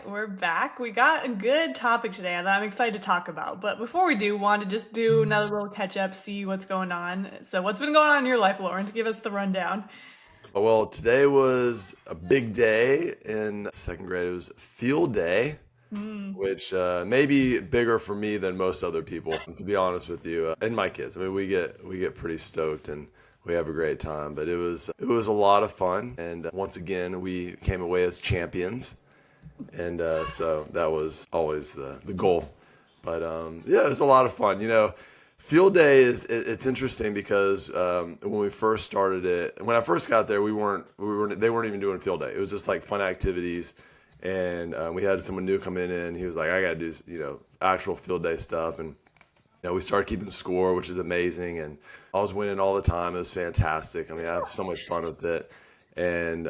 right, we're back. We got a good topic today that I'm excited to talk about. But before we do, want to just do another little catch up, see what's going on. So, what's been going on in your life, Lawrence? Give us the rundown. Well, today was a big day in second grade. It was field day, Mm. which may be bigger for me than most other people, to be honest with you, and my kids. I mean, we get pretty stoked and we have a great time. But it was a lot of fun, and once again, we came away as champions, and so that was always the goal. But yeah, it was a lot of fun. Field day it's interesting because when we first started it, when I first got there, they weren't even doing field day. It was just like fun activities, and we had someone new come in, and he was like, "I got to do actual field day stuff," and we started keeping score, which is amazing, and I was winning all the time. It was fantastic. I mean, I have so much fun with it. And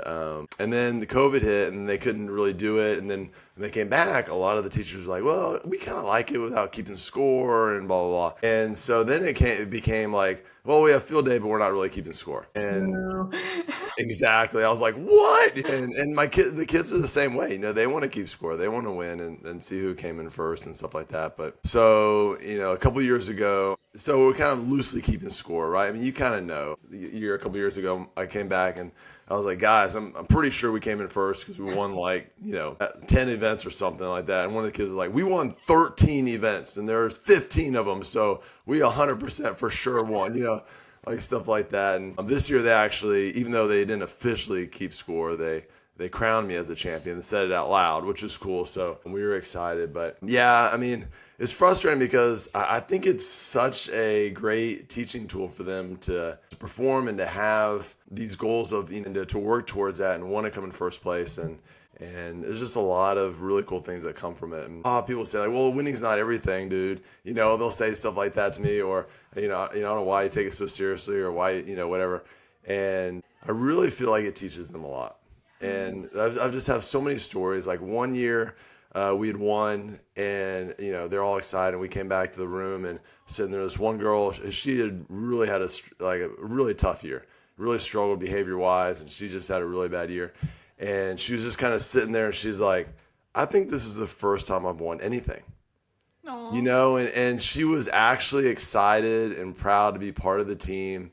then the COVID hit, and they couldn't really do it. And then when they came back, a lot of the teachers were like, "Well, we kind of like it without keeping score," and blah blah blah. And so then it became like, "Well, we have field day, but we're not really keeping score." And No. exactly. I was like, what? And the kids are the same way. They want to keep score. They want to win and see who came in first and stuff like that. But so, a couple years ago, so we're kind of loosely keeping score, right? I mean, you kind of know. A couple years ago, I came back and I was like, guys, I'm pretty sure we came in first because we won 10 events or something like that. And one of the kids was like, we won 13 events and there's 15 of them. So we 100% for sure won, like stuff like that. And this year they actually, even though they didn't officially keep score, they crowned me as a champion and said it out loud, which is cool. So we were excited. But yeah, I mean, it's frustrating because I think it's such a great teaching tool for them to perform and to have these goals of, to work towards that and want to come in first place. And there's just a lot of really cool things that come from it. And people say like, well, winning's not everything, dude. They'll say stuff like that to me, or I don't know why you take it so seriously, or why, whatever. And I really feel like it teaches them a lot. And I've just have so many stories. Like one year, we had won, and they're all excited. And we came back to the room and sitting there. This one girl, she had really had a really tough year, really struggled behavior wise, and she just had a really bad year. And she was just kind of sitting there, and she's like, "I think this is the first time I've won anything." Aw. And she was actually excited and proud to be part of the team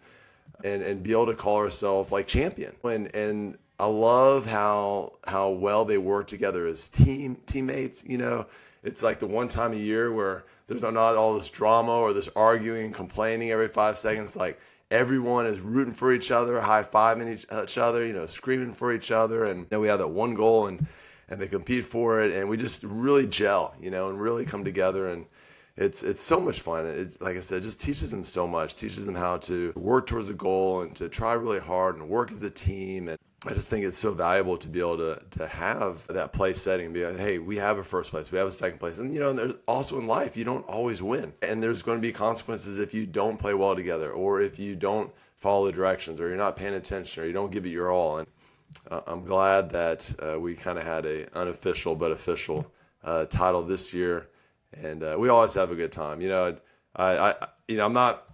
and be able to call herself like champion. And I love how well they work together as teammates. It's like the one time a year where there's not all this drama or this arguing, complaining every 5 seconds. Like everyone is rooting for each other, high-fiving each other, screaming for each other. And we have that one goal, and they compete for it, and we just really gel, and really come together. And it's so much fun. Like I said, it just teaches them so much. Teaches them how to work towards a goal and to try really hard and work as a team. And I just think it's so valuable to be able to have that place setting and be like, hey, we have a first place, we have a second place. And and there's also in life, you don't always win. And there's going to be consequences if you don't play well together, or if you don't follow the directions, or you're not paying attention, or you don't give it your all. And I'm glad that we kind of had a unofficial but official title this year. And we always have a good time. I'm not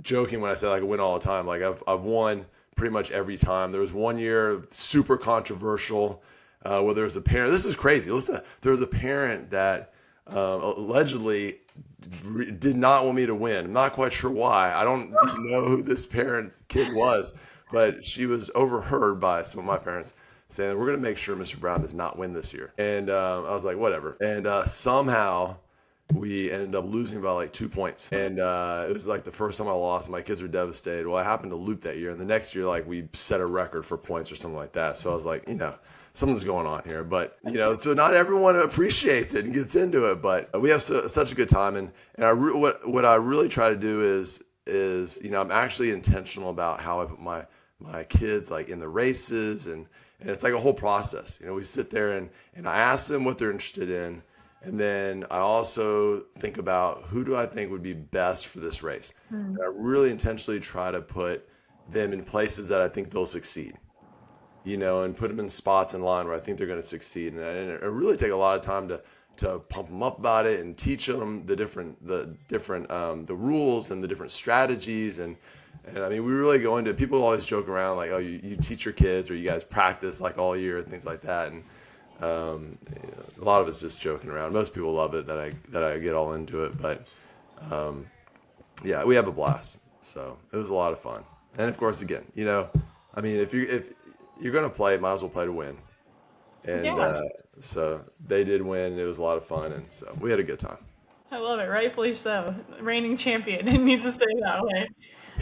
joking when I say like I win all the time. Like I've won pretty much every time. There was one year super controversial where there was a parent. This is crazy. Listen, there was a parent that allegedly did not want me to win. I'm not quite sure why. I don't know who this parent's kid was, but she was overheard by some of my parents saying, we're going to make sure Mr. Brown does not win this year. And I was like, whatever. And somehow we ended up losing by like 2 points. And it was like the first time I lost. My kids were devastated. Well, I happened to loop that year. And the next year, like we set a record for points or something like that. So I was like, something's going on here. But, so not everyone appreciates it and gets into it. But we have such a good time. And what I really try to do is I'm actually intentional about how I put my kids like in the races, and it's like a whole process. We sit there and I ask them what they're interested in. And then I also think about who do I think would be best for this race. And I really intentionally try to put them in places that I think they'll succeed, and put them in spots in line where I think they're going to succeed. And I really take a lot of time to pump them up about it and teach them the rules and the different strategies. And I mean, we really go into it. People always joke around like, oh, you teach your kids, or you guys practice like all year and things like that. And A lot of it's just joking around. Most people love it that I get all into it, but yeah, we have a blast. So it was a lot of fun. And of course, again, I mean, if you're gonna play, might as well play to win. And Yeah. so they did win. It was a lot of fun, and so we had a good time. I love it, rightfully so. Reigning champion. It needs to stay that way.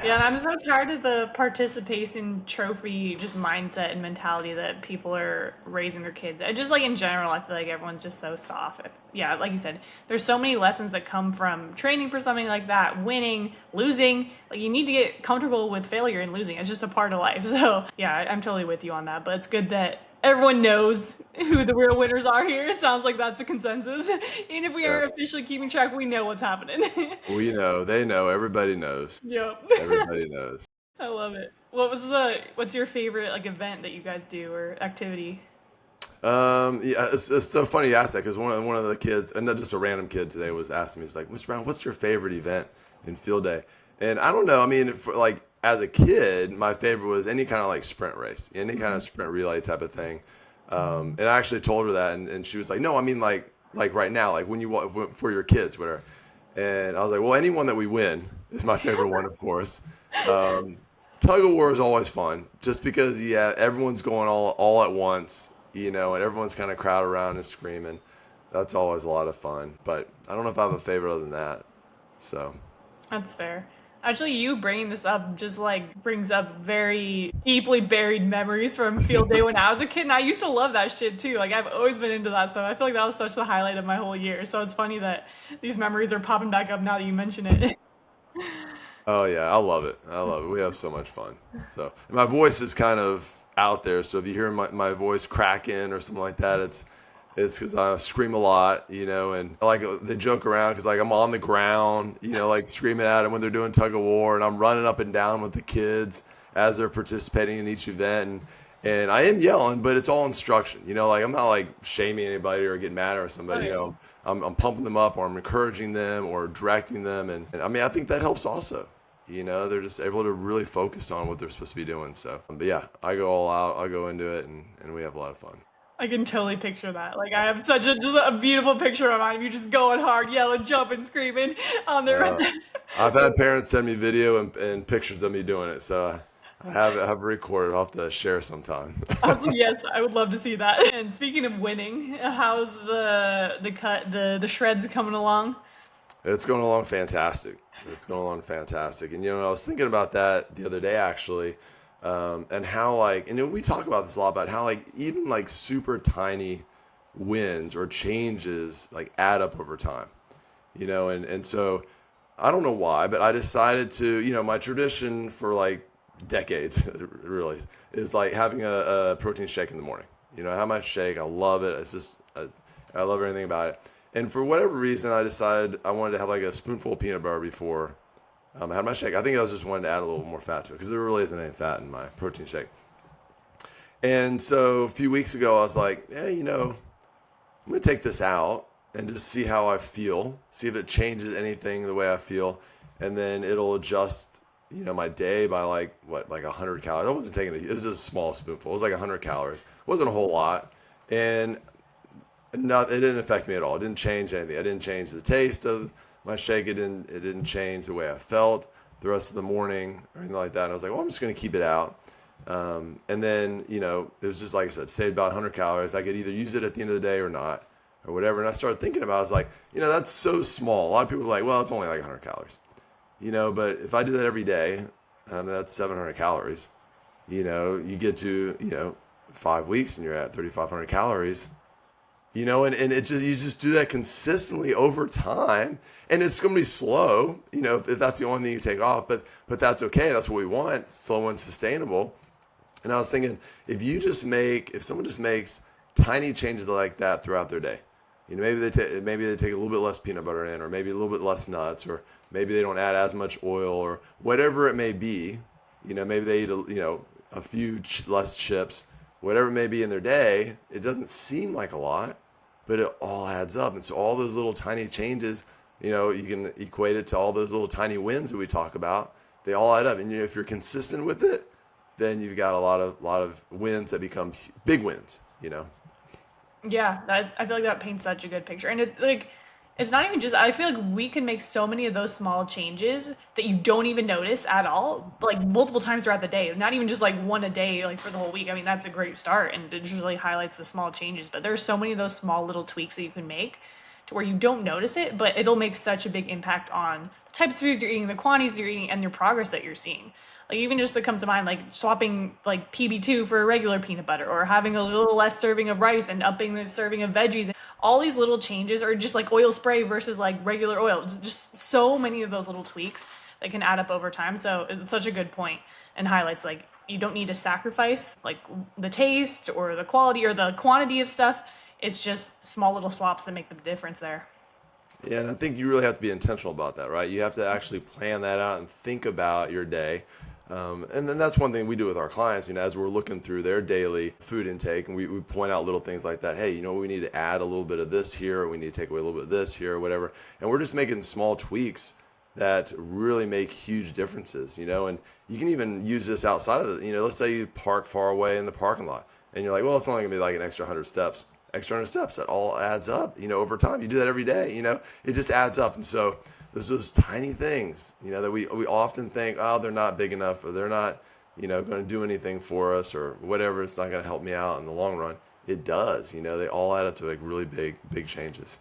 Yeah, and I'm Yes. so tired of the participation trophy just mindset and mentality that people are raising their kids. I just like in general, I feel like everyone's just so soft. Yeah, like you said, there's so many lessons that come from training for something like that, winning, losing. Like you need to get comfortable with failure and losing. It's just a part of life. So yeah, I'm totally with you on that. But it's good that everyone knows who the real winners are here. It sounds like that's a consensus. Even if we aren't Yes. officially keeping track, we know what's happening. We know. They know. Everybody knows. Yep. Everybody knows. I love it. What's your favorite like event that you guys do or activity? Yeah, it's so funny you asked that because one of the kids, and not just a random kid today, was asking me, he's like, what's your favorite event in field day? And I don't know. I mean, like as a kid, my favorite was any kind of like sprint race, any kind of sprint relay type of thing. And I actually told her that, and she was like, no, I mean like right now, like when you for your kids, whatever. And I was like, well, anyone that we win is my favorite one, of course. Um, Tug of war is always fun, just because yeah, everyone's going all at once, and everyone's kind of crowded around and screaming. That's always a lot of fun. But I don't know if I have a favorite other than that. So That's fair. Actually, you bringing this up just like brings up very deeply buried memories from field day when I was a kid, and I used to love that shit too. Like I've always been into that stuff. I feel like that was such the highlight of my whole year. So it's funny that these memories are popping back up now that you mention it. oh yeah, I love it. I love it. We have so much fun. So my voice is kind of out there. So if you hear my voice cracking or something like that, it's because I scream a lot, and like they joke around because like I'm on the ground, like screaming at them when they're doing tug of war, and I'm running up and down with the kids as they're participating in each event, and I am yelling, but it's all instruction, like I'm not like shaming anybody or getting mad or Oh somebody, yeah. I'm pumping them up or I'm encouraging them or directing them, and I mean I think that helps also. They're just able to really focus on what they're supposed to be doing. So, but yeah, I go all out. I go into it, and we have a lot of fun. I can totally picture that. Like I have such a just a beautiful picture of mine. You just going hard, yelling, jumping, screaming on there. Uh, I've had parents send me video and pictures of me doing it, so I have recorded. I'll have to share sometime. Also, yes, I would love to see that. And speaking of winning, how's the shreds coming along? It's going along fantastic. It's going along fantastic. And I was thinking about that the other day actually, and how like, and we talk about this a lot about how like even like super tiny wins or changes like add up over time. And so I don't know why, but I decided to, my tradition for like decades really is like having a protein shake in the morning. I have my shake. I love it. It's just, I love everything about it. And for whatever reason, I decided I wanted to have like a spoonful of peanut butter before I had my shake. I think I was just wanting to add a little more fat to it because there really isn't any fat in my protein shake. And so a few weeks ago, I was like, hey, I'm going to take this out and just see how I feel, see if it changes anything the way I feel. And then it'll adjust, my day by like, what, like 100 calories. I wasn't taking it. It was just a small spoonful. It was like 100 calories. It wasn't a whole lot. And no, it didn't affect me at all. It didn't change anything. I didn't change the taste of my shake. It didn't change the way I felt the rest of the morning or anything like that. And I was like, well, I'm just going to keep it out. And then, it was just like I said, saved about 100 calories. I could either use it at the end of the day or not, or whatever. And I started thinking about it. I was like, that's so small. A lot of people are like, well, it's only like 100 calories, but if I do that every day, that's 700 calories. You get to, 5 weeks and you're at 3,500 calories, and it just, you just do that consistently over time, and it's going to be slow, if that's the only thing you take off, but that's okay. That's what we want, slow and sustainable. And I was thinking, if someone just makes tiny changes like that throughout their day, maybe they take a little bit less peanut butter in, or maybe a little bit less nuts, or maybe they don't add as much oil, or whatever it may be. Maybe they eat a few less chips, whatever it may be in their day. It doesn't seem like a lot, but it all adds up. And so all those little tiny changes, you can equate it to all those little tiny wins that we talk about. They all add up, and if you're consistent with it, then you've got a lot of wins that become big wins. Yeah, I feel like that paints such a good picture. And it's like, it's not even just, I feel like we can make so many of those small changes that you don't even notice at all, like multiple times throughout the day. Not even just like one a day, like for the whole week. I mean, that's a great start and it just really highlights the small changes. But there's so many of those small little tweaks that you can make to where you don't notice it, but it'll make such a big impact on the types of food you're eating, the quantities you're eating, and your progress that you're seeing. Like even just that comes to mind, like swapping like PB2 for a regular peanut butter, or having a little less serving of rice and upping the serving of veggies. All these little changes, or just like oil spray versus like regular oil. Just so many of those little tweaks that can add up over time. So it's such a good point and highlights like you don't need to sacrifice like the taste or the quality or the quantity of stuff. It's just small little swaps that make the difference there. Yeah, and I think you really have to be intentional about that, right? You have to actually plan that out and think about your day. And then that's one thing we do with our clients, as we're looking through their daily food intake, and we point out little things like that. Hey, we need to add a little bit of this here, or we need to take away a little bit of this here, or whatever. And we're just making small tweaks that really make huge differences, and you can even use this outside of let's say you park far away in the parking lot, and you're like, well, it's only gonna be like an extra 100 steps. Extra 100 steps, that all adds up, over time. You do that every day, it just adds up. And so there's those tiny things, that we often think, oh, they're not big enough, or they're not, going to do anything for us, or whatever. It's not going to help me out in the long run. It does, they all add up to like really big changes.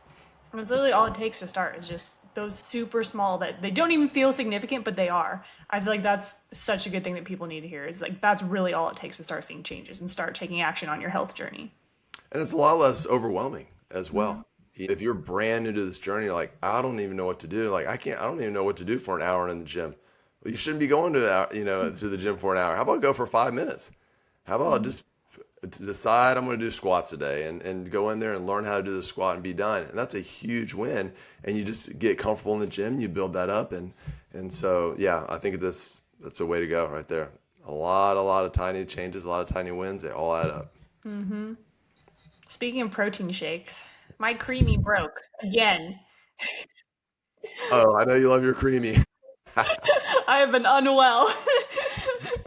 And it's literally all it takes to start is just those super small that they don't even feel significant, but they are. I feel like that's such a good thing that people need to hear is like that's really all it takes to start seeing changes and start taking action on your health journey. And it's a lot less overwhelming as Mm-hmm. well. If you're brand new to this journey, like, I don't even know what to do. Like, I don't even know what to do for an hour in the gym. Well, you shouldn't be going to the gym for an hour. How about go for 5 minutes? How about Mm-hmm. just to decide I'm going to do squats today, and go in there and learn how to do the squat and be done. And that's a huge win. And you just get comfortable in the gym, you build that up. And so, yeah, I think that's a way to go right there. A lot of tiny changes, a lot of tiny wins. They all add up. Mm-hmm. Speaking of protein shakes, my creamy broke again. Oh, I know you love your creamy. I have been unwell.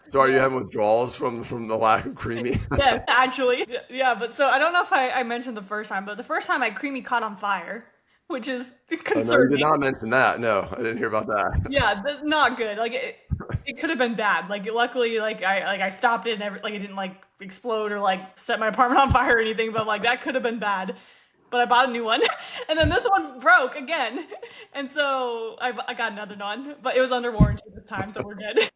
So are you having withdrawals from the lack of creamy? Yes, actually. Yeah, but so I don't know if I mentioned the first time, but the first time my creamy caught on fire, which is Oh, no, you did concerning. not mention that. No, I didn't hear about that. Yeah, that's not good. Like it could have been bad. Like luckily, like I stopped it and like it didn't like explode or like set my apartment on fire or anything. But like that could have been bad. But I bought a new one, and then this one broke again, and so I got another one. But it was under warranty this time, so we're good.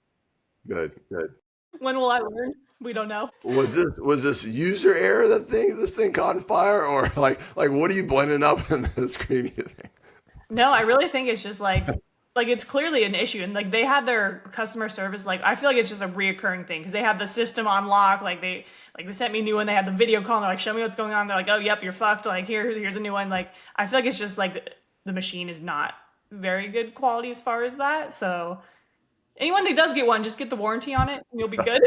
Good, good. When will I learn? We don't know. Was this user error that this thing caught on fire, or like what are you blending up in this creamy thing? No, I really think it's just like it's clearly an issue and like they had their customer service like I feel like it's just a reoccurring thing because they have the system on lock like they sent me a new one they had the video call and they're like show me what's going on they're like oh yep you're fucked like here's a new one like I feel like it's just like the machine is not very good quality as far as that so anyone that does get one just get the warranty on it and you'll be good.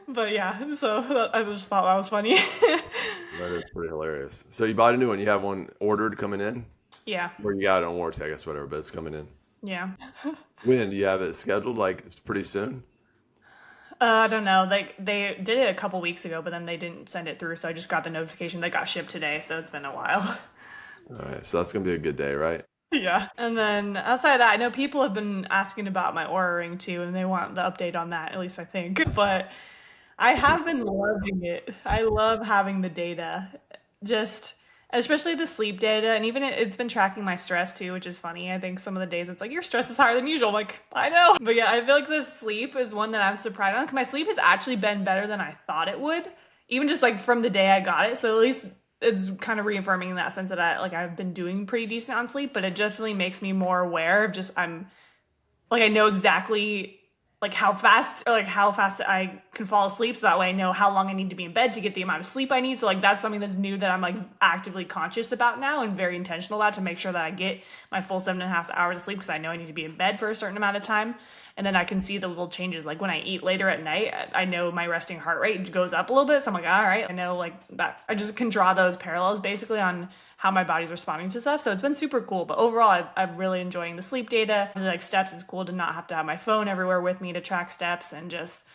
But yeah so I just thought that was funny. That is pretty hilarious. So you bought a new one. You have one ordered coming in, Yeah, or you got it on warranty, I guess, whatever. But it's coming in. yeah. When do you have it scheduled? Like pretty soon? I don't know. Like they did it a couple weeks ago, but then they didn't send it through, so I just got the notification that got shipped today, so it's been a while. All right. So that's gonna be a good day, right? Yeah. And then outside of that, I know people have been asking about my Aura Ring too, and they want the update on that, at least I think. But I have been loving it. I love having the data. Just especially the sleep data, and even it's been tracking my stress too, which is funny. I think some of the days it's like your stress is higher than usual. I'm like, I know. But yeah, I feel like the sleep is one that I'm surprised on. 'Cause my sleep has actually been better than I thought it would, even just like from the day I got it. So at least it's kind of reaffirming in that sense that I've been doing pretty decent on sleep, but it definitely makes me more aware of just I'm like I know exactly like how fast I can fall asleep so that way I know how long I need to be in bed to get the amount of sleep I need. So like that's something that's new that I'm like actively conscious about now and very intentional about to make sure that I get my full 7.5 hours of sleep because I know I need to be in bed for a certain amount of time. And then I can see the little changes. Like when I eat later at night, I know my resting heart rate goes up a little bit. So I'm like, all right, I know like that. I just can draw those parallels basically on how my body's responding to stuff. So it's been super cool. But overall, I'm really enjoying the sleep data. Like steps, it's cool to not have to have my phone everywhere with me to track steps and just,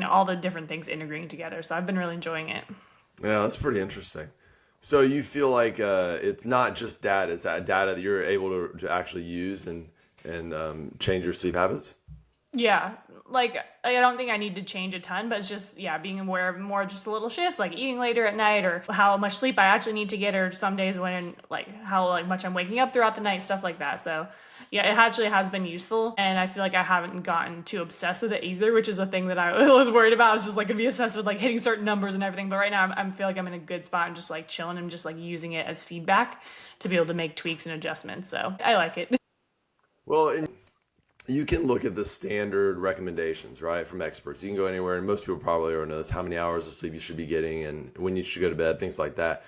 all the different things integrating together. So I've been really enjoying it. Yeah, that's pretty interesting. So you feel like it's not just data; it's that data that you're able to actually use and change your sleep habits. Yeah, like I don't think I need to change a ton, but it's just yeah, being aware of more just little shifts, like eating later at night, or how much sleep I actually need to get, or some days when like how like much I'm waking up throughout the night, stuff like that. So yeah, it actually has been useful, and I feel like I haven't gotten too obsessed with it either, which is a thing that I was worried about. I was just like gonna be obsessed with like hitting certain numbers and everything, but right now I feel like I'm in a good spot and just like chilling and just like using it as feedback to be able to make tweaks and adjustments. So I like it. Well, and you can look at the standard recommendations, right, from experts. You can go anywhere, and most people probably already know this, how many hours of sleep you should be getting and when you should go to bed, things like that.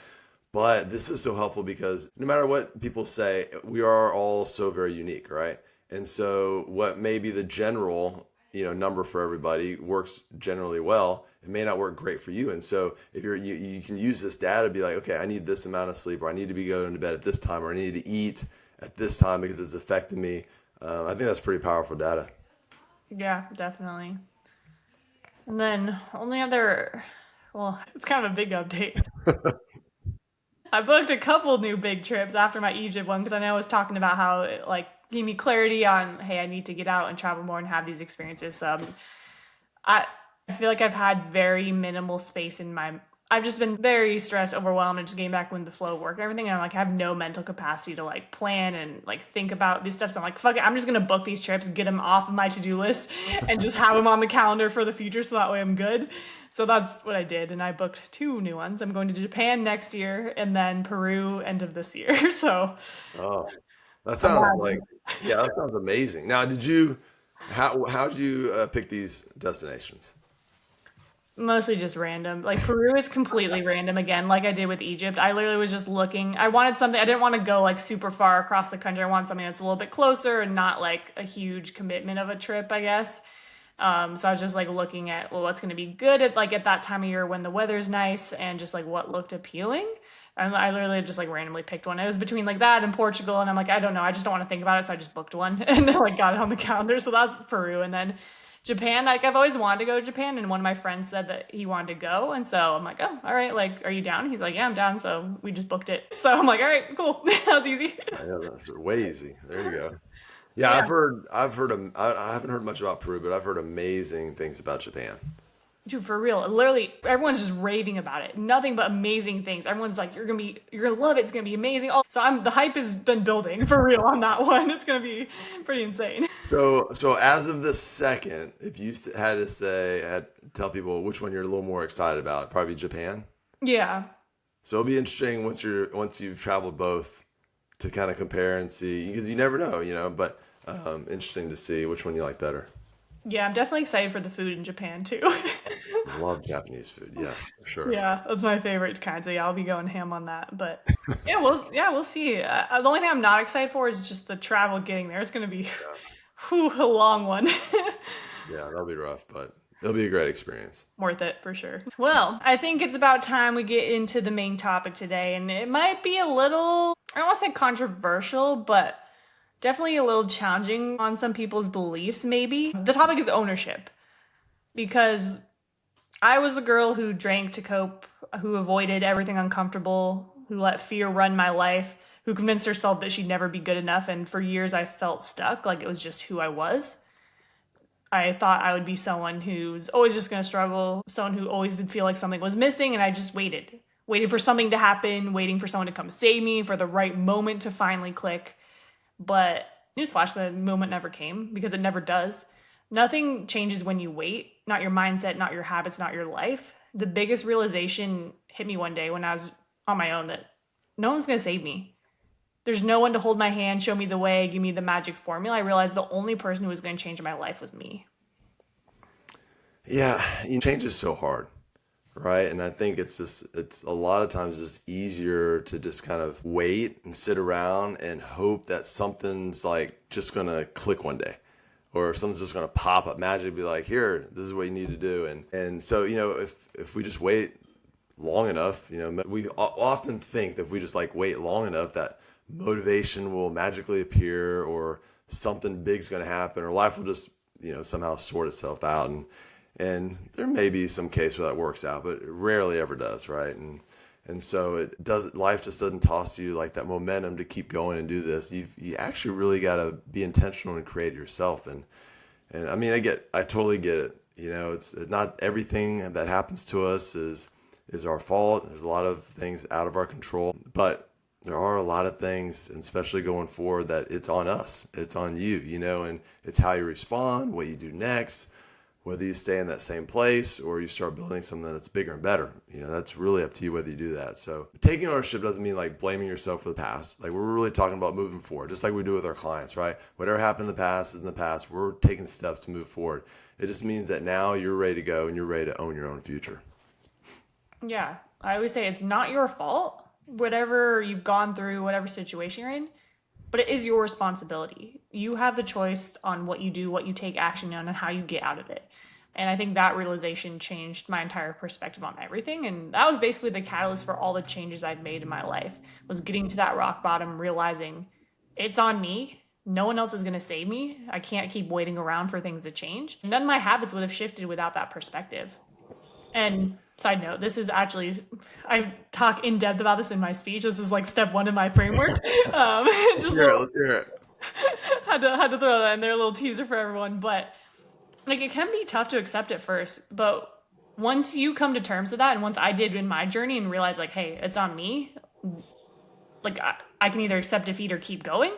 But this is so helpful because no matter what people say, we are all so very unique, right? And so what may be the general, number for everybody works generally well. It may not work great for you. And so if you can use this data to be like, okay, I need this amount of sleep, or I need to be going to bed at this time, or I need to eat at this time because it's affecting me. I think that's pretty powerful data. Yeah, definitely. And then only other, well, it's kind of a big update. I booked a couple new big trips after my Egypt one because I know I was talking about how it like gave me clarity on, hey, I need to get out and travel more and have these experiences. So I I feel like I've had very minimal space in my. I've just been very stressed, overwhelmed, and just getting back with the flow of work and everything. And I'm like, I have no mental capacity to like plan and like think about these stuff. So I'm like, fuck it, I'm just gonna book these trips, get them off of my to do list, and just have them on the calendar for the future. So that way I'm good. So that's what I did, and I booked two new ones. I'm going to Japan next year, and then Peru end of this year. So Oh, that I'm sounds like, happy. yeah, that sounds amazing. Now, how'd you pick these destinations? Mostly just random. Like Peru is completely random again, like I did with Egypt. I literally was just looking. I wanted something, I didn't want to go like super far across the country. I want something that's a little bit closer and not like a huge commitment of a trip, I guess. So I was just like looking at well, what's going to be good at like at that time of year when the weather's nice and just like what looked appealing. And I literally just like randomly picked one. It was between like that and Portugal, and I'm like, I don't know, I just don't want to think about it, so I just booked one and then like got it on the calendar. So that's Peru, and then Japan. Like I've always wanted to go to Japan, and one of my friends said that he wanted to go, and so I'm like, oh, all right. Like, are you down? He's like, yeah, I'm down. So we just booked it. So I'm like, all right, cool. That was easy. Yeah, that's way easy. There you go. Yeah, Yeah. I haven't heard much about Peru, but I've heard amazing things about Japan. Dude, for real. Literally, everyone's just raving about it. Nothing but amazing things. Everyone's like, you're gonna love it. It's gonna be amazing. So the hype has been building for real on that one. It's gonna be pretty insane. So as of this second, if you had to tell people which one you're a little more excited about, probably Japan. Yeah. So it'll be interesting once you've traveled both to kind of compare and see because you never know, but interesting to see which one you like better. Yeah, I'm definitely excited for the food in Japan too. Love Japanese food, yes, for sure. Yeah, that's my favorite kind. So yeah, I'll be going ham on that. But yeah, we'll see. The only thing I'm not excited for is just the travel getting there. It's gonna be Yeah, whew, a long one. yeah, that'll be rough, but it'll be a great experience. Worth it for sure. Well, I think it's about time we get into the main topic today, and it might be a little, I don't want to say controversial, but definitely a little challenging on some people's beliefs, maybe. The topic is ownership, because I was the girl who drank to cope, who avoided everything uncomfortable, who let fear run my life, who convinced herself that she'd never be good enough, and for years I felt stuck, like it was just who I was. I thought I would be someone who's always just going to struggle, someone who always did feel like something was missing, and I just waited for something to happen, waiting for someone to come save me, for the right moment to finally click. But newsflash, the moment never came because it never does. Nothing changes when you wait, not your mindset, not your habits, not your life. The biggest realization hit me one day when I was on my own that no one's going to save me. There's no one to hold my hand, show me the way, give me the magic formula. I realized the only person who was going to change my life was me. Yeah, change is so hard, right? And I think it's a lot of times just easier to just kind of wait and sit around and hope that something's like just gonna click one day. Or something's just gonna pop up magically, be like, here, this is what you need to do. And so, if we just wait long enough, we often think that if we just like wait long enough that motivation will magically appear or something big's gonna happen or life will just, somehow sort itself out. And there may be some case where that works out, but it rarely ever does, right? And so life just doesn't toss you like that momentum to keep going and do this. You actually really got to be intentional and create it yourself. And I mean, I totally get it. It's not everything that happens to us is our fault. There's a lot of things out of our control, but there are a lot of things, and especially going forward, that it's on us. It's on you, and it's how you respond, what you do next, whether you stay in that same place or you start building something that's bigger and better. That's really up to you whether you do that. So taking ownership doesn't mean like blaming yourself for the past. Like, we're really talking about moving forward, just like we do with our clients, right? Whatever happened in the past is in the past. We're taking steps to move forward. It just means that now you're ready to go and you're ready to own your own future. Yeah. I always say it's not your fault, whatever you've gone through, whatever situation you're in, but it is your responsibility. You have the choice on what you do, what you take action on, and how you get out of it. And I think that realization changed my entire perspective on everything. And that was basically the catalyst for all the changes I've made in my life, was getting to that rock bottom, realizing it's on me. No one else is going to save me. I can't keep waiting around for things to change. None of my habits would have shifted without that perspective. And side note, this is actually, I talk in depth about this in my speech. This is like step one in my framework. Let's Just hear it. little, Let's hear it. had to throw that in there, a little teaser for everyone. But like, it can be tough to accept at first, but once you come to terms with that, and once I did in my journey and realize like, hey, it's on me, like I can either accept defeat or keep going,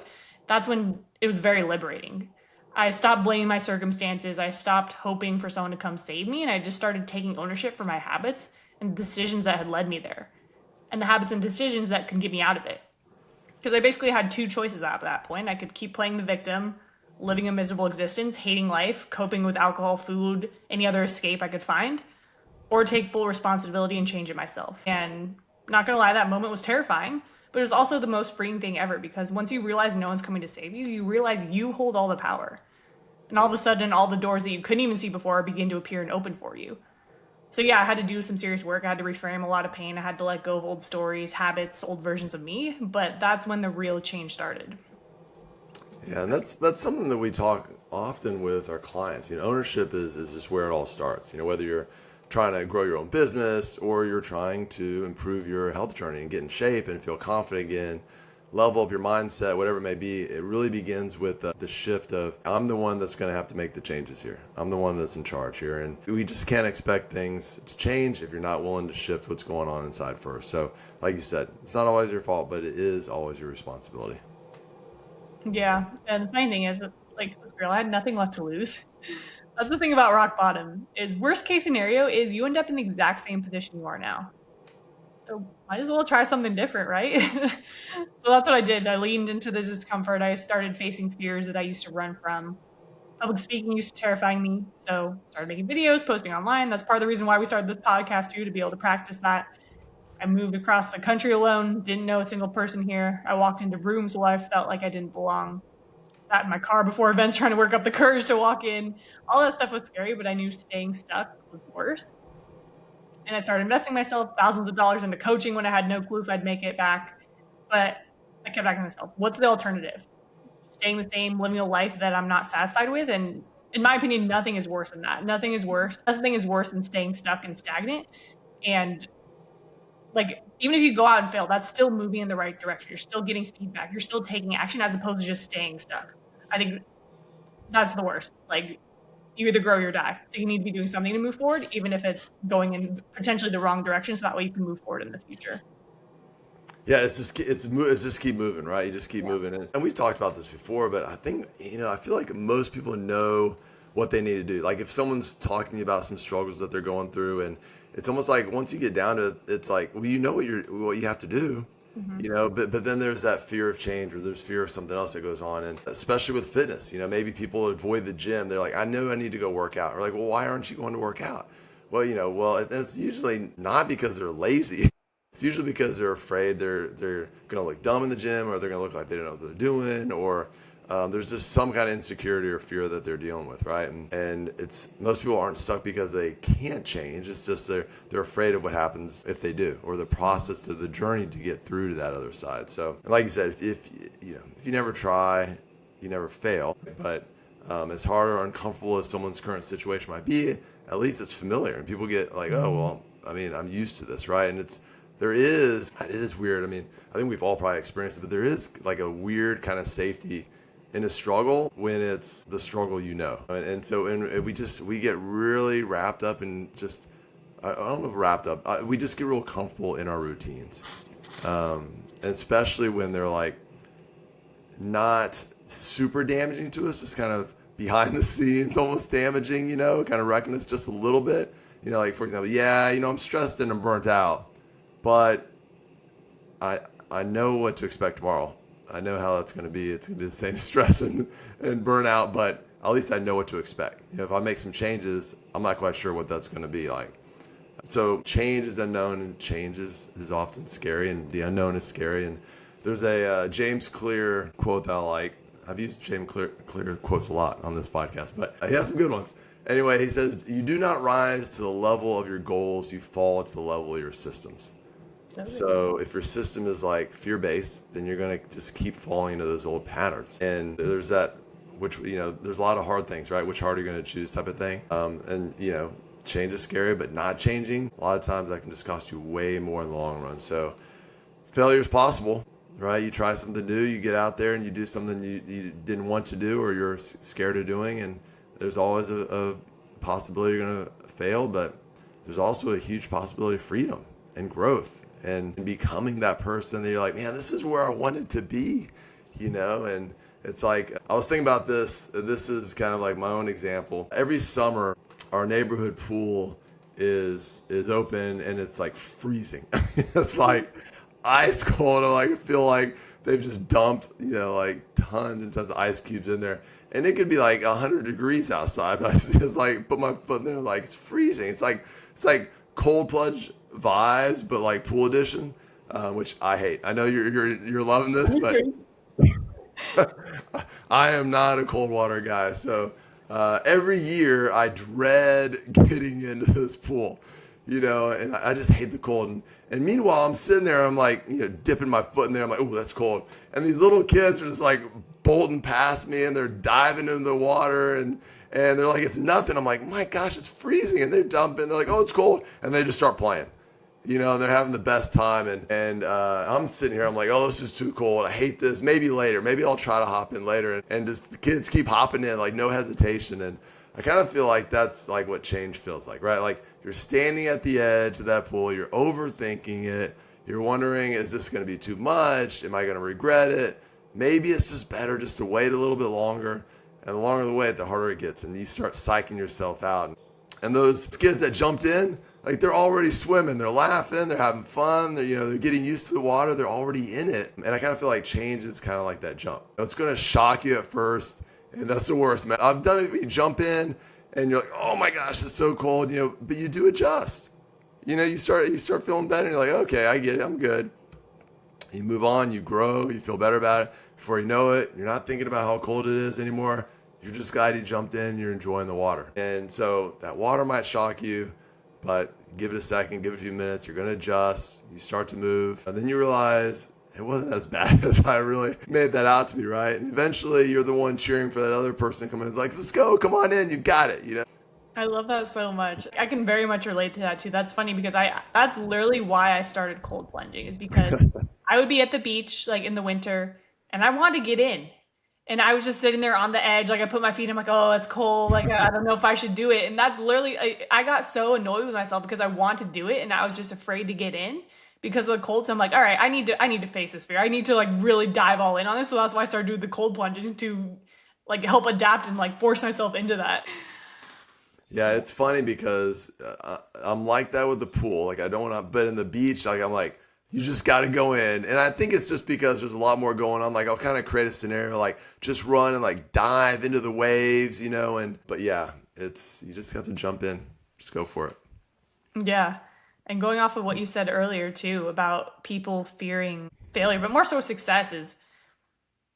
that's when it was very liberating. I stopped blaming my circumstances. I stopped hoping for someone to come save me, and I just started taking ownership for my habits and decisions that had led me there, and the habits and decisions that could get me out of it. Because I basically had two choices at that point. I could keep playing the victim, living a miserable existence, hating life, coping with alcohol, food, any other escape I could find, or take full responsibility and change it myself. And not gonna lie, that moment was terrifying, but it was also the most freeing thing ever, because once you realize no one's coming to save you, you realize you hold all the power. And all of a sudden, all the doors that you couldn't even see before begin to appear and open for you. So yeah, I had to do some serious work. I had to reframe a lot of pain. I had to let go of old stories, habits, old versions of me. But that's when the real change started. Yeah, and that's something that we talk often with our clients. Ownership is just where it all starts. Whether you're trying to grow your own business or you're trying to improve your health journey and get in shape and feel confident again, level up your mindset, whatever it may be, it really begins with the shift of, I'm the one that's going to have to make the changes here. I'm the one that's in charge here. And we just can't expect things to change if you're not willing to shift what's going on inside first. So like you said, it's not always your fault, but it is always your responsibility. Yeah, and the funny thing is, that, like, this girl, I had nothing left to lose. That's the thing about rock bottom. Is worst case scenario is you end up in the exact same position you are now. So might as well try something different, right? So that's what I did. I leaned into the discomfort. I started facing fears that I used to run from. Public speaking used to terrifying me, so started making videos, posting online. That's part of the reason why we started the podcast too, to be able to practice that. I moved across the country alone, didn't know a single person here. I walked into rooms where I felt like I didn't belong. Sat in my car before events trying to work up the courage to walk in. All that stuff was scary, but I knew staying stuck was worse. And I started investing myself thousands of dollars into coaching when I had no clue if I'd make it back. But I kept asking myself, what's the alternative? Staying the same, living a life that I'm not satisfied with. And in my opinion, nothing is worse than that. Nothing is worse. Nothing is worse than staying stuck and stagnant. And like, even if you go out and fail, that's still moving in the right direction. You're still getting feedback. You're still taking action as opposed to just staying stuck. I think that's the worst. Like, you either grow or die. So you need to be doing something to move forward, even if it's going in potentially the wrong direction. So that way you can move forward in the future. Yeah, it's just keep moving, right? You just keep moving, and we've talked about this before, but I think I feel like most people know what they need to do. Like, if someone's talking to you about some struggles that they're going through, and it's almost like once you get down to it, it's like, well, what you have to do, Mm-hmm. but then there's that fear of change, or there's fear of something else that goes on, and especially with fitness, maybe people avoid the gym. They're like, I know I need to go work out. Or like, well, why aren't you going to work out? Well, it's usually not because they're lazy. It's usually because they're afraid they're going to look dumb in the gym, or they're going to look like they don't know what they're doing, or there's just some kind of insecurity or fear that they're dealing with, right? And it's, most people aren't stuck because they can't change. It's just they're afraid of what happens if they do, or the process to the journey to get through to that other side. So, like you said, if you never try, you never fail. But as hard or uncomfortable as someone's current situation might be, at least it's familiar, and people get like, oh, well, I mean, I'm used to this, right? And it is weird. I mean, I think we've all probably experienced it, but there is like a weird kind of safety in a struggle when it's the struggle, we get really wrapped up in just, I don't know if wrapped up, we just get real comfortable in our routines. Especially when they're like not super damaging to us, just kind of behind the scenes, almost damaging, kind of wrecking us just a little bit. Like for example, I'm stressed and I'm burnt out, but I know what to expect tomorrow. I know how that's going to be. It's going to be the same stress and burnout, but at least I know what to expect. If I make some changes, I'm not quite sure what that's going to be like. So change is unknown, and change is often scary, and the unknown is scary. And there's a James Clear quote that I like. I've used James Clear quotes a lot on this podcast, but he has some good ones. Anyway, he says, "You do not rise to the level of your goals, you fall to the level of your systems." So if your system is like fear-based, then you're going to just keep falling into those old patterns. And there's that, there's a lot of hard things, right? Which heart are you going to choose type of thing. Change is scary, but not changing, a lot of times that can just cost you way more in the long run. So failure is possible, right? You try something new, you get out there and you do something you didn't want to do or you're scared of doing. And there's always a possibility you're going to fail, but there's also a huge possibility of freedom and growth and becoming that person that you're like, man, this is where I wanted to be, and it's like, I was thinking about this is kind of like my own example. Every summer, our neighborhood pool is open and it's like freezing. It's like ice cold. I feel like they've just dumped, like tons and tons of ice cubes in there. And it could be like 100 degrees outside, but I just like put my foot in there, like it's freezing. It's like cold plunge vibes, but like pool edition, which I hate. I know you're loving this, but I am not a cold water guy. So every year I dread getting into this pool, and I just hate the cold. And meanwhile, I'm sitting there, I'm like, dipping my foot in there. I'm like, oh, that's cold. And these little kids are just like bolting past me and they're diving into the water and they're like, it's nothing. I'm like, my gosh, it's freezing. And they're dumping. They're like, oh, it's cold. And they just start playing. And they're having the best time. And I'm sitting here, I'm like, oh, this is too cold. I hate this. Maybe later. Maybe I'll try to hop in later. And just the kids keep hopping in, like no hesitation. And I kind of feel like that's like what change feels like, right? Like you're standing at the edge of that pool. You're overthinking it. You're wondering, is this going to be too much? Am I going to regret it? Maybe it's just better just to wait a little bit longer. And the longer the wait, the harder it gets. And you start psyching yourself out. And those kids that jumped in, like they're already swimming, they're laughing, they're having fun, they're getting used to the water, they're already in it. And I kind of feel like change is kind of like that jump. It's going to shock you at first, and that's the worst, man. I've done it when you jump in and you're like, oh my gosh, it's so cold, but you do adjust. You start feeling better and you're like, okay, I get it, I'm good. You move on, you grow, you feel better about it. Before you know it, you're not thinking about how cold it is anymore. You're just glad you jumped in, you're enjoying the water. And so that water might shock you, but give it a second, give it a few minutes, you're going to adjust, you start to move, and then you realize it wasn't as bad as I really made that out to be, right? And eventually you're the one cheering for that other person to come in, like, let's go, come on in, you got it, I love that so much. I can very much relate to that too. That's funny because that's literally why I started cold plunging, is because I would be at the beach like in the winter and I wanted to get in. And I was just sitting there on the edge, like I put my feet, I'm like, oh, it's cold. Like, I don't know if I should do it. And that's literally, I got so annoyed with myself because I want to do it. And I was just afraid to get in because of the cold. So I'm like, all right, I need to face this fear. I need to like really dive all in on this. So that's why I started doing the cold plunges to like help adapt and like force myself into that. Yeah, it's funny because I'm like that with the pool. Like I don't want to, but in the beach, like I'm like, you just got to go in. And I think it's just because there's a lot more going on. Like I'll kind of create a scenario, like just run and like dive into the waves, but yeah, you just have to jump in, just go for it. Yeah. And going off of what you said earlier too, about people fearing failure, but more so success,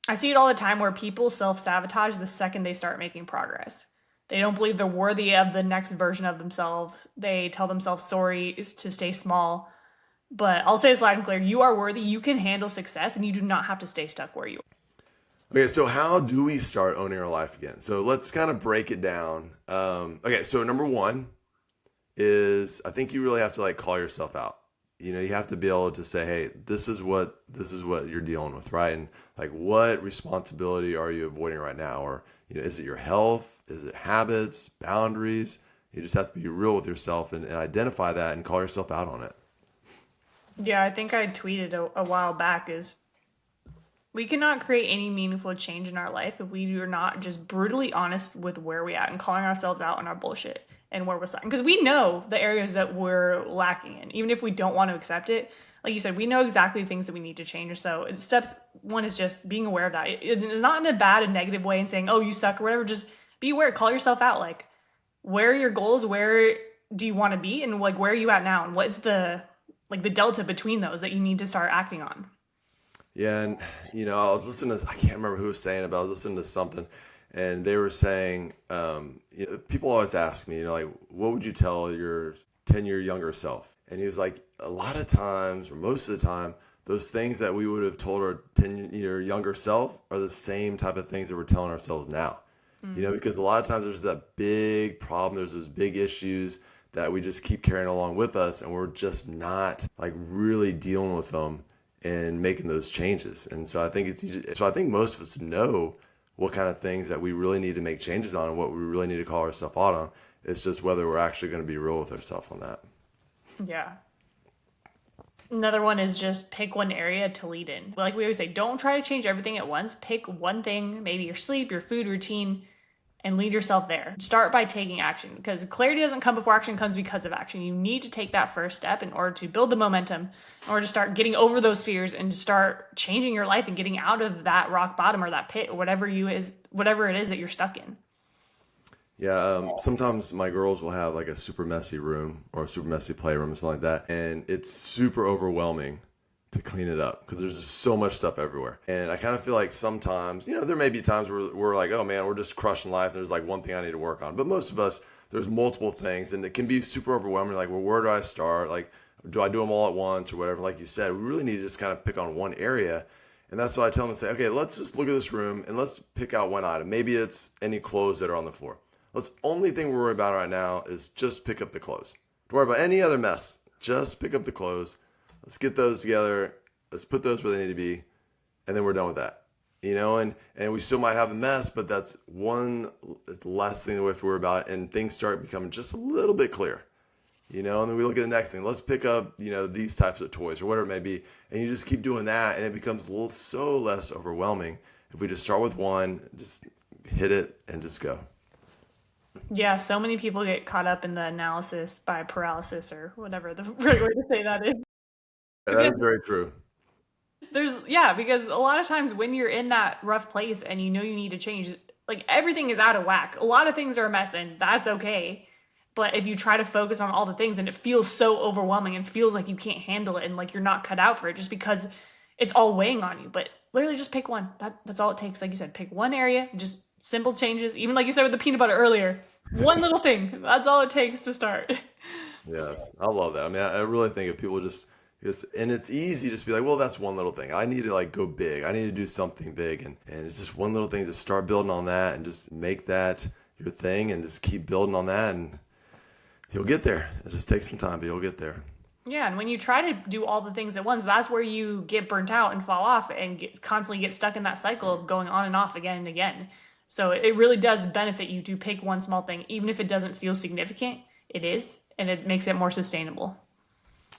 I see it all the time where people self-sabotage the second they start making progress. They don't believe they're worthy of the next version of themselves. They tell themselves sorry to stay small. But I'll say this loud and clear. You are worthy. You can handle success and you do not have to stay stuck where you are. Okay, so how do we start owning our life again? So let's kind of break it down. Okay, so number one, is I think you really have to like call yourself out. You have to be able to say, hey, this is what you're dealing with, right? And like, what responsibility are you avoiding right now? Or, is it your health? Is it habits, boundaries? You just have to be real with yourself and identify that and call yourself out on it. Yeah, I think I tweeted a while back is we cannot create any meaningful change in our life if we are not just brutally honest with where we at and calling ourselves out on our bullshit and where we're slacking. Because we know the areas that we're lacking in, even if we don't want to accept it. Like you said, we know exactly things that we need to change. So steps one is just being aware of that. It's not in a bad and negative way and saying, "Oh, you suck" or whatever. Just be aware. Call yourself out. Like, where are your goals? Where do you want to be? And like, where are you at now? And what's the delta between those that you need to start acting on? Yeah, and I was listening to I can't remember who was saying it, but I was listening to something, and they were saying, people always ask me, like, what would you tell your 10-year younger self? And he was like, a lot of times, or most of the time, those things that we would have told our 10-year younger self are the same type of things that we're telling ourselves now. Because a lot of times there's that big problem, there's those big issues that we just keep carrying along with us, and we're just not like really dealing with them and making those changes. And so I think most of us know what kind of things that we really need to make changes on and what we really need to call ourselves out on. It's just whether we're actually going to be real with ourselves on that. Yeah. Another one is just pick one area to lead in. Like we always say, don't try to change everything at once. Pick one thing, maybe your sleep, your food routine, and lead yourself there. Start by taking action because clarity doesn't come before action, comes because of action. You need to take that first step in order to build the momentum, in order to start getting over those fears and to start changing your life and getting out of that rock bottom or that pit or whatever it is that you're stuck in. Yeah, sometimes my girls will have like a super messy room or a super messy playroom or something like that, and it's super overwhelming to clean it up because there's just so much stuff everywhere. And I kind of feel like sometimes, there may be times where we're like, oh man, we're just crushing life. There's like one thing I need to work on. But most of us, there's multiple things, and it can be super overwhelming. Like, well, where do I start? Like, do I do them all at once or whatever? Like you said, we really need to just kind of pick on one area. And that's why I tell them to say, okay, let's just look at this room and let's pick out one item. Maybe it's any clothes that are on the floor. Let's only thing we're worried about right now is just pick up the clothes. Don't worry about any other mess. Just pick up the clothes. Let's get those together. Let's put those where they need to be, and then we're done with that. And we still might have a mess, but that's one less thing that we have to worry about, and things start becoming just a little bit clearer. And then we look at the next thing. Let's pick up, these types of toys or whatever it may be, and you just keep doing that, and it becomes so less overwhelming if we just start with one, just hit it, and just go. Yeah, so many people get caught up in the analysis by paralysis or whatever the right way to say that is. That is very true. Because a lot of times when you're in that rough place and you know you need to change, like everything is out of whack. A lot of things are a mess and that's okay. But if you try to focus on all the things and it feels so overwhelming and feels like you can't handle it and like you're not cut out for it just because it's all weighing on you. But literally just pick one. That's all it takes. Like you said, pick one area, just simple changes. Even like you said with the peanut butter earlier, one little thing. That's all it takes to start. Yes, I love that. I mean, I really think if people it's easy to just be like, well, that's one little thing. I need to like go big. I need to do something big. And it's just one little thing to start building on that and just make that your thing and just keep building on that and you'll get there. It just takes some time, but you'll get there. Yeah, and when you try to do all the things at once, that's where you get burnt out and fall off and constantly get stuck in that cycle of going on and off again and again. So it really does benefit you to pick one small thing, even if it doesn't feel significant. It is, and it makes it more sustainable.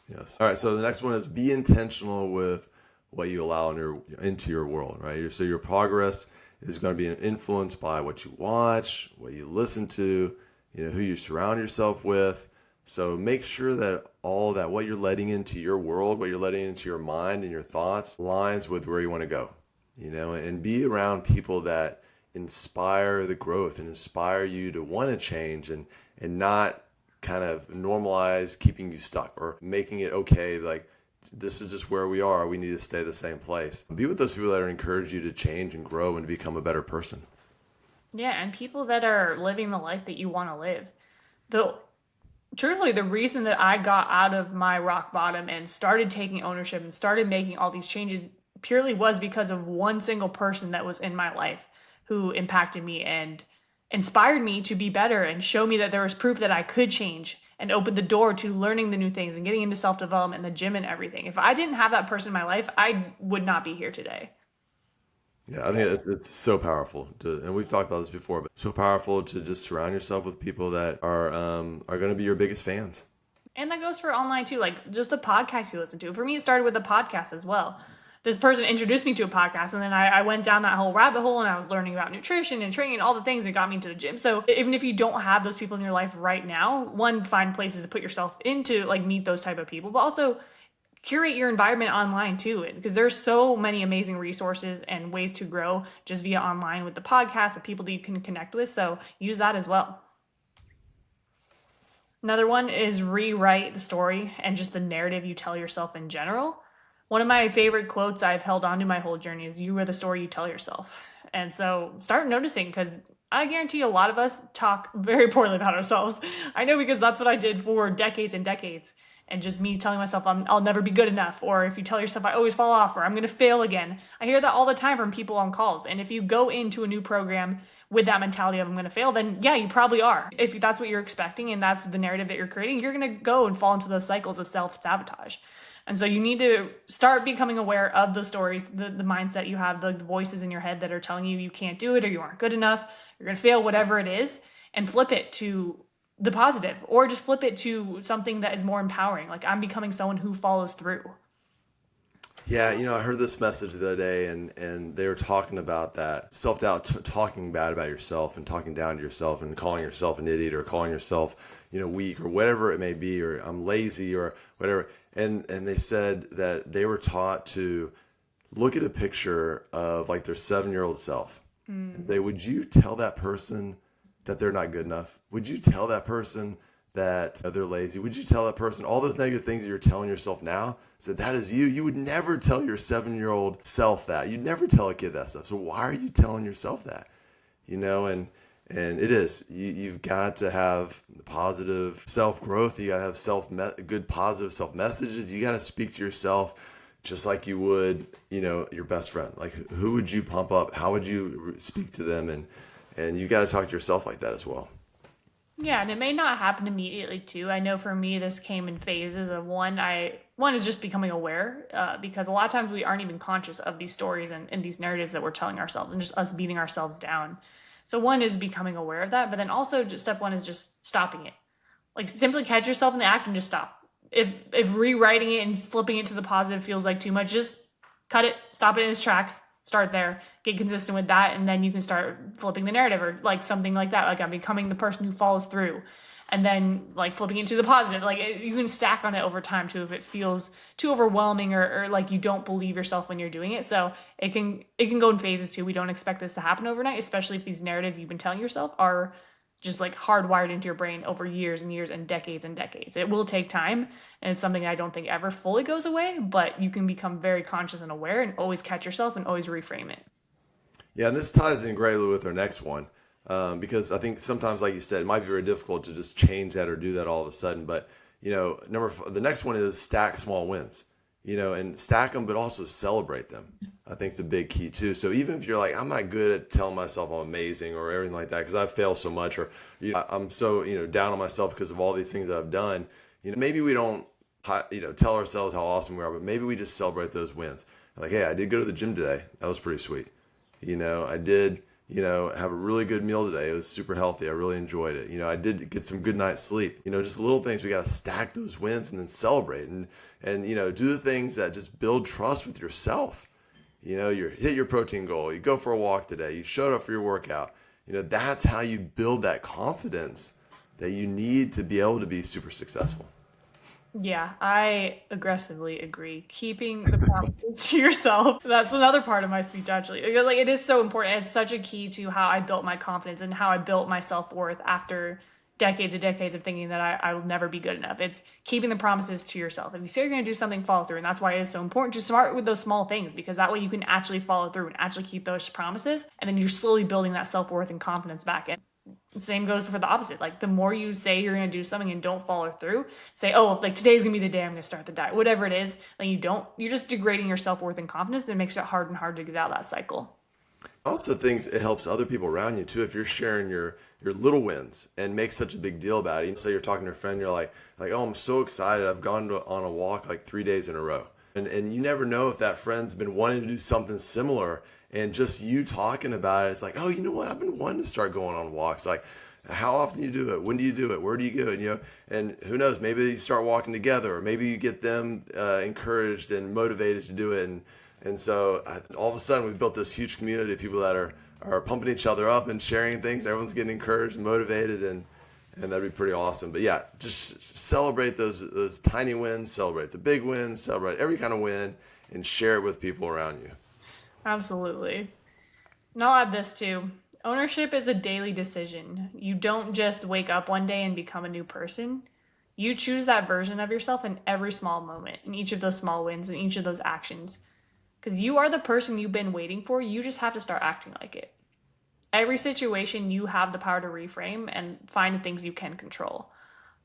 Yes. All right. So the next one is be intentional with what you allow into your world, right? So your progress is going to be influenced by what you watch, what you listen to, who you surround yourself with. So make sure that all that what you're letting into your world, what you're letting into your mind and your thoughts aligns with where you want to go, and be around people that inspire the growth and inspire you to want to change and not kind of normalize keeping you stuck or making it okay. Like, this is just where we are. We need to stay the same place. Be with those people that encourage you to change and grow and become a better person. Yeah, and people that are living the life that you want to live. The Truthfully, the reason that I got out of my rock bottom and started taking ownership and started making all these changes purely was because of one single person that was in my life who impacted me and inspired me to be better and show me that there was proof that I could change and opened the door to learning the new things and getting into self-development and the gym and everything. If I didn't have that person in my life, I would not be here today. Yeah, I think it's so powerful and we've talked about this before, but so powerful to just surround yourself with people that are going to be your biggest fans. And that goes for online too, like just the podcast you listen to. For me, it started with a podcast as well. This person introduced me to a podcast, and then I went down that whole rabbit hole, and I was learning about nutrition and training and all the things that got me into the gym. So even if you don't have those people in your life right now, one, find places to put yourself into, like meet those type of people, but also curate your environment online too, because there's so many amazing resources and ways to grow just via online with the podcast, the people that you can connect with. So use that as well. Another one is rewrite the story and just the narrative you tell yourself in general. One of my favorite quotes I've held on to my whole journey is, "You are the story you tell yourself." And so start noticing, because I guarantee a lot of us talk very poorly about ourselves. I know, because that's what I did for decades and decades. And just me telling myself I'll never be good enough, or if you tell yourself I always fall off, or I'm going to fail again. I hear that all the time from people on calls. And if you go into a new program with that mentality of I'm going to fail, then yeah, you probably are. If that's what you're expecting and that's the narrative that you're creating, you're going to go and fall into those cycles of self-sabotage. And so you need to start becoming aware of the stories, the mindset you have, the voices in your head that are telling you can't do it, or you aren't good enough, you're going to fail, whatever it is, and flip it to the positive, or just flip it to something that is more empowering. Like, I'm becoming someone who follows through. Yeah, I heard this message the other day, and they were talking about that self-doubt, talking bad about yourself and talking down to yourself and calling yourself an idiot, or calling yourself, weak, or whatever it may be, or I'm lazy, or whatever. And they said that they were taught to look at a picture of like their 7-year-old self and say, would you tell that person that they're not good enough? Would you tell that person that they're lazy? Would you tell that person all those negative things that you're telling yourself now? So that is you. You would never tell your 7-year-old self that. You'd never tell a kid that stuff. So why are you telling yourself that? And it is. You've got to have positive self-growth. You got to have good positive self-messages. You got to speak to yourself just like you would, your best friend. Like, who would you pump up? How would you speak to them? And you got to talk to yourself like that as well. Yeah, and it may not happen immediately too. I know for me, this came in phases of one is just becoming aware, because a lot of times we aren't even conscious of these stories and these narratives that we're telling ourselves, and just us beating ourselves down. So one is becoming aware of that, but then also just step one is just stopping it. Like, simply catch yourself in the act and just stop. If rewriting it and flipping it to the positive feels like too much, just cut it, stop it in its tracks, start there, get consistent with that, and then you can start flipping the narrative, or like something like that. Like, I'm becoming the person who follows through, and then like flipping it to the positive. Like, you can stack on it over time too if it feels too overwhelming, or like you don't believe yourself when you're doing it. So it can go in phases too. We don't expect this to happen overnight, especially if these narratives you've been telling yourself are just like hardwired into your brain over years and years and decades and decades. It will take time, and it's something I don't think ever fully goes away, but you can become very conscious and aware and always catch yourself and always reframe it. Yeah, and this ties in greatly with our next one, because I think sometimes, like you said, it might be very difficult to just change that or do that all of a sudden. But the next one is stack small wins, and stack them, but also celebrate them. I think it's a big key too. So even if you're like, I'm not good at telling myself I'm amazing or everything like that, because I fail so much, or I'm so down on myself because of all these things that I've done. Maybe we don't tell ourselves how awesome we are, but maybe we just celebrate those wins. Like, hey, I did go to the gym today. That was pretty sweet. I did have a really good meal today. It was super healthy. I really enjoyed it. I did get some good night's sleep. Just little things. We got to stack those wins and then celebrate, and do the things that just build trust with yourself. You hit your protein goal. You go for a walk today. You showed up for your workout. That's how you build that confidence that you need to be able to be super successful. Yeah, I aggressively agree. Keeping the promises to yourself. That's another part of my speech, actually. Because, like, it is so important. It's such a key to how I built my confidence and how I built my self-worth after decades and decades of thinking that I will never be good enough. It's keeping the promises to yourself. If you say you're going to do something, follow through. And that's why it is so important to start with those small things, because that way you can actually follow through and actually keep those promises. And then you're slowly building that self-worth and confidence back in. The same goes for the opposite. Like, the more you say you're going to do something and don't follow through, say, oh, like, today's going to be the day I'm going to start the diet, whatever it is, like, you're just degrading your self-worth and confidence, and it makes it hard and hard to get out of that cycle. Also thinks it helps other people around you too if you're sharing your little wins and make such a big deal about it. You say you're talking to a friend, you're like, oh, I'm so excited, I've on a walk like 3 days in a row. And you never know if that friend's been wanting to do something similar, and just you talking about it, it's like, oh, you know what, I've been wanting to start going on walks. Like, how often do you do it? When do you do it? Where do you go? And who knows, maybe you start walking together, or maybe you get them encouraged and motivated to do it. And so all of a sudden, we've built this huge community of people that are pumping each other up and sharing things. And everyone's getting encouraged and motivated, and that'd be pretty awesome. But yeah, just celebrate those tiny wins, celebrate the big wins, celebrate every kind of win, and share it with people around you. Absolutely. And I'll add this too. Ownership is a daily decision. You don't just wake up one day and become a new person. You choose that version of yourself in every small moment, in each of those small wins, in each of those actions. Because you are the person you've been waiting for. You just have to start acting like it. Every situation, you have the power to reframe and find the things you can control.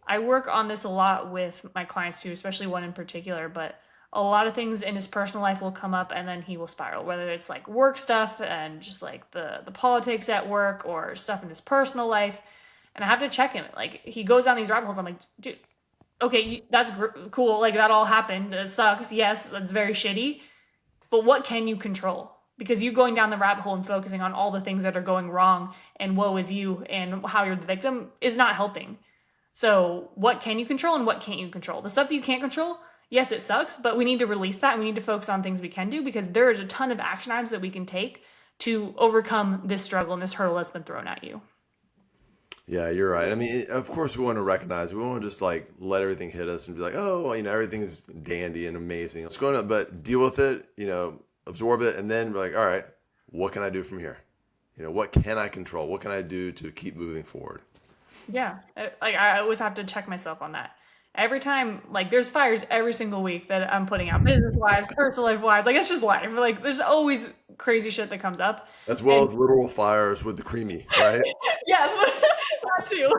I work on this a lot with my clients too, especially one in particular, but a lot of things in his personal life will come up and then he will spiral, whether it's like work stuff and just like the politics at work or stuff in his personal life. And I have to check him. Like he goes down these rabbit holes. I'm like, dude, okay, that's cool. Like that all happened. It sucks. Yes, that's very shitty. But what can you control? Because you going down the rabbit hole and focusing on all the things that are going wrong and woe is you and how you're the victim is not helping. So, what can you control and what can't you control? The stuff that you can't control, yes, it sucks, but we need to release that and we need to focus on things we can do because there is a ton of action items that we can take to overcome this struggle and this hurdle that's been thrown at you. Yeah, you're right. I mean, of course, we want to recognize. We want to just like let everything hit us and be like, oh, well, everything's dandy and amazing. It's going up, but deal with it. Absorb it, and then be like, all right, what can I do from here? What can I control? What can I do to keep moving forward? Yeah, I always have to check myself on that. Every time, like, there's fires every single week that I'm putting out, business wise, personal life wise. Like, it's just life. Like, there's always crazy shit that comes up. As well And as literal fires with the creamy, right? yes, that too.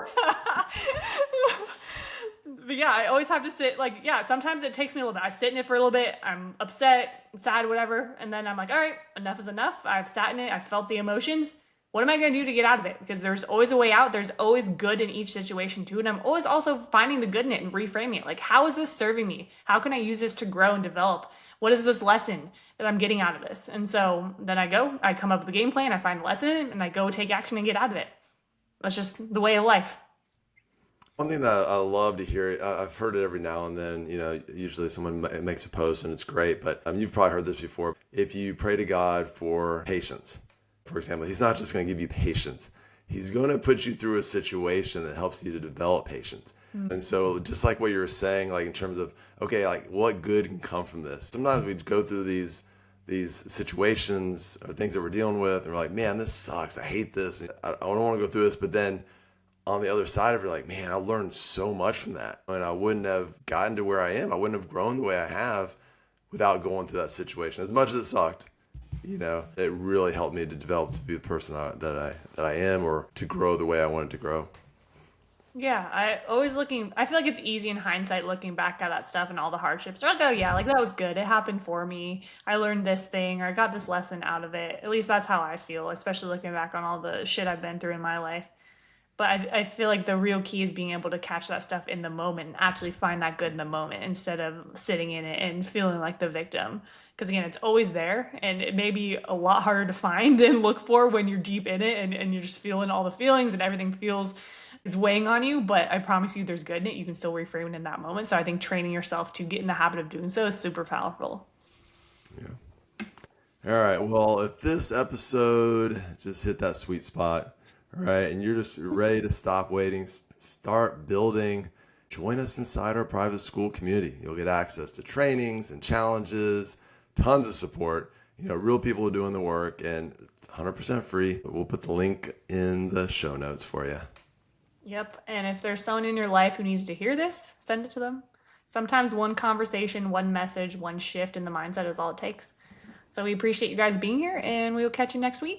But yeah, I always have to sit, like, yeah, sometimes it takes me a little bit. I sit in it for a little bit. I'm upset, sad, whatever. And then I'm like, all right, enough is enough. I've sat in it. I've felt the emotions. What am I going to do to get out of it? Because there's always a way out. There's always good in each situation too. And I'm always also finding the good in it and reframing it. Like, how is this serving me? How can I use this to grow and develop? What is this lesson that I'm getting out of this? And so then I come up with a game plan, I find the lesson, and I go take action and get out of it. That's just the way of life. One thing that I love to hear, I've heard it every now and then, usually someone makes a post and it's great, but you've probably heard this before. If you pray to God for patience, for example, he's not just going to give you patience. He's going to put you through a situation that helps you to develop patience. Mm. And so just like what you were saying, like in terms of, okay, like what good can come from this? Sometimes we go through these situations or things that we're dealing with and we're like, man, this sucks. I hate this. I don't want to go through this. But then on the other side of it, like, man, I learned so much from that. And I wouldn't have gotten to where I am. I wouldn't have grown the way I have without going through that situation. As much as it sucked, it really helped me to develop to be the person that I am, or to grow the way I wanted to grow. Yeah, I feel like it's easy in hindsight looking back at that stuff and all the hardships. Or like, oh yeah, like that was good. It happened for me. I learned this thing or I got this lesson out of it. At least that's how I feel, especially looking back on all the shit I've been through in my life. But I feel like the real key is being able to catch that stuff in the moment and actually find that good in the moment instead of sitting in it and feeling like the victim. Because again, it's always there and it may be a lot harder to find and look for when you're deep in it and you're just feeling all the feelings and everything feels it's weighing on you. But I promise you there's good in it. You can still reframe it in that moment. So I think training yourself to get in the habit of doing so is super powerful. Yeah. All right. Well, if this episode just hit that sweet spot, right, and you're just ready to stop waiting, start building, join us inside our private school community. You'll get access to trainings and challenges, tons of support, real people doing the work, and it's 100% free. We'll put the link in the show notes for you. Yep. And if there's someone in your life who needs to hear this, send it to them. Sometimes one conversation, one message, one shift in the mindset is all it takes. So we appreciate you guys being here and we will catch you next week.